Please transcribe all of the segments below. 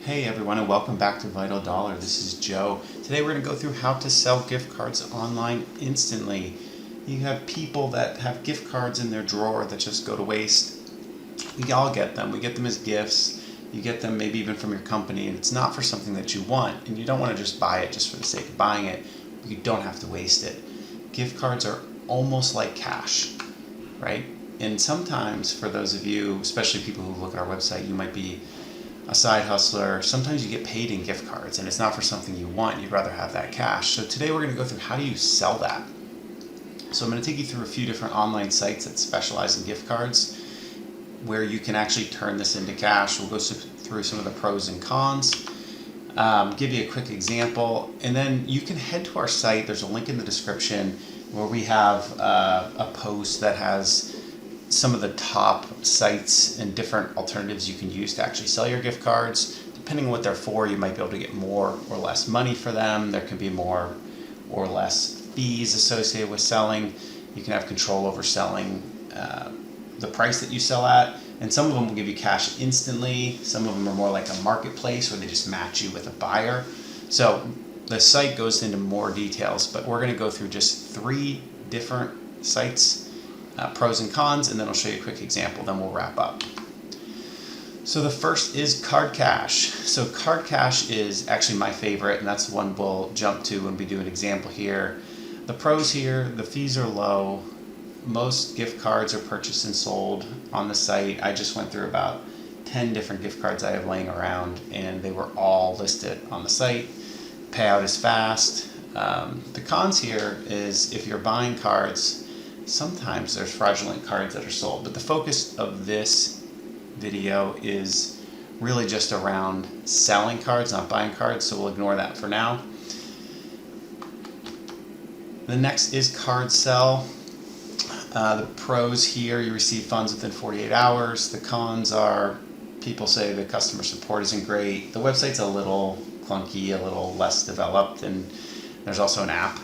Hey everyone, and welcome back to Vital Dollar. This is Joe. Today we're going to go through how to sell gift cards online instantly. You have people that have gift cards in their drawer that just go to waste. We all get them. We get them as gifts. You get them maybe even from your company, and it's not for something that you want, and you don't want to just buy it just for the sake of buying it. You don't have to waste it. Gift cards are almost like cash, right? And sometimes for those of you, especially people who look at our website, you might be a side hustler. Sometimes you get paid in gift cards and it's not for something you want. You'd rather have that cash. So today we're going to go through how do you sell that. So I'm going to take you through a few different online sites that specialize in gift cards where you can actually turn this into cash. We'll go through some of the pros and cons, give you a quick example, and then you can head to our site. There's a link in the description where we have a post that has some of the top sites and different alternatives you can use to actually sell your gift cards. Depending on what they're for, you might be able to get more or less money for them. There can be more or less fees associated with selling. You can have control over selling the price that you sell at, and some of them will give you cash instantly. Some of them are more like a marketplace where they just match you with a buyer. So the site goes into more details, but we're going to go through just 3 different sites, pros and cons, and then I'll show you a quick example, then we'll wrap up. So the first is CardCash. So CardCash is actually my favorite, and that's the one we'll jump to when we do an example here. The pros here, the fees are low. Most gift cards are purchased and sold on the site. I just went through about 10 different gift cards I have laying around, and they were all listed on the site. Payout is fast. The cons here is if you're buying cards, sometimes there's fraudulent cards that are sold, but the focus of this video is really just around selling cards, not buying cards, so we'll ignore that for now. The next is CardSell. The pros here, you receive funds within 48 hours. The cons are people say the customer support isn't great. The website's a little clunky, a little less developed, and there's also an app,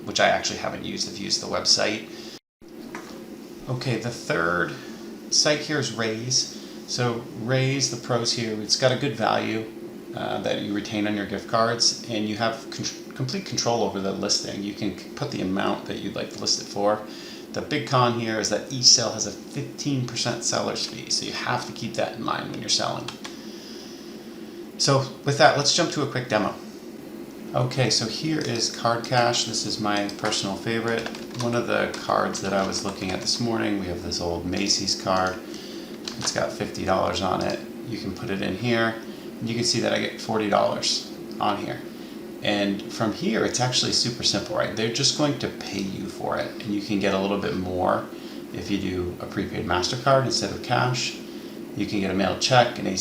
which I actually haven't used. I've used the website. Okay, the third site here is Raise. So Raise, the pros here, it's got a good value that you retain on your gift cards, and you have complete control over the listing. You can put the amount that you'd like to list it for. The big con here is that each sale has a 15% seller's fee, so you have to keep that in mind when you're selling. So with that, let's jump to a quick demo. Okay, so here is CardCash. This is my personal favorite. One of the cards that I was looking at this morning, we have this old Macy's card. It's got $50 on it. You can put it in here, and you can see that I get $40 on here. And from here, it's actually super simple, right? They're just going to pay you for it, and you can get a little bit more if you do a prepaid MasterCard instead of cash. You can get a mailed check, an ACH,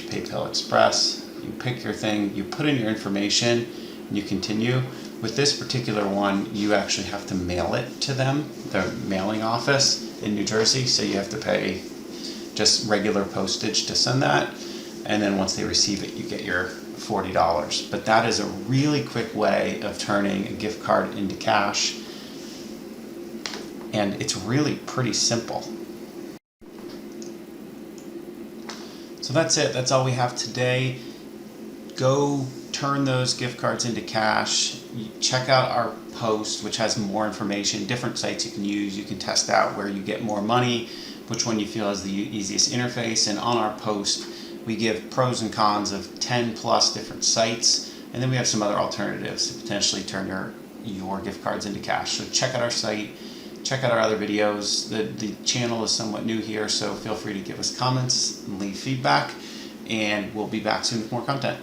PayPal Express. You pick your thing, you put in your information, and you continue. With this particular one, you actually have to mail it to them, their mailing office in New Jersey, so you have to pay just regular postage to send that, and then once they receive it, you get your $40. But that is a really quick way of turning a gift card into cash, and it's really pretty simple. So that's it. That's all we have today. Go turn those gift cards into cash. Check out our post, which has more information, different sites you can use. You can test out where you get more money, which one you feel is the easiest interface. And on our post, we give pros and cons of 10 plus different sites. And then we have some other alternatives to potentially turn your gift cards into cash. So check out our site. Check out our other videos. The channel is somewhat new here, so feel free to give us comments and leave feedback. And we'll be back soon with more content.